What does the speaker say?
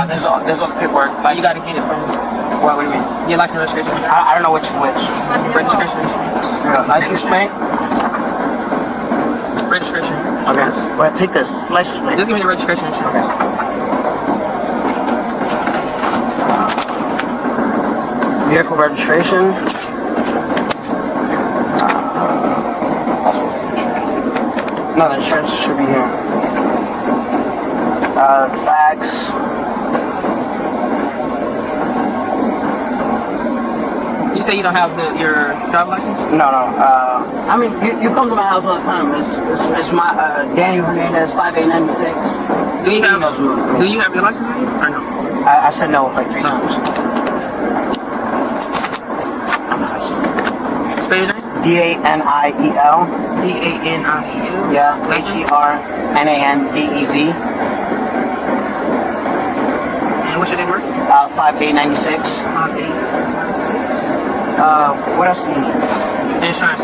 There's all the paperwork. You gotta get it from What do you mean? your license registration. I don't know which. Registration. License plate? Registration. Okay. Well, take this license plate. Just give me the registration insurance. Vehicle registration. No, the insurance should be here. Facts. You say you don't have your driver's license? No. I mean, you come to my house all the time. It's my Daniel Hernandez 5896. Do you have your license with you or no? I said no like 3 times. Spell your name? Daniel. Daniel. Yeah. Hernandez. And what's your name, work? 5896. 5896. What else do you need? Insurance.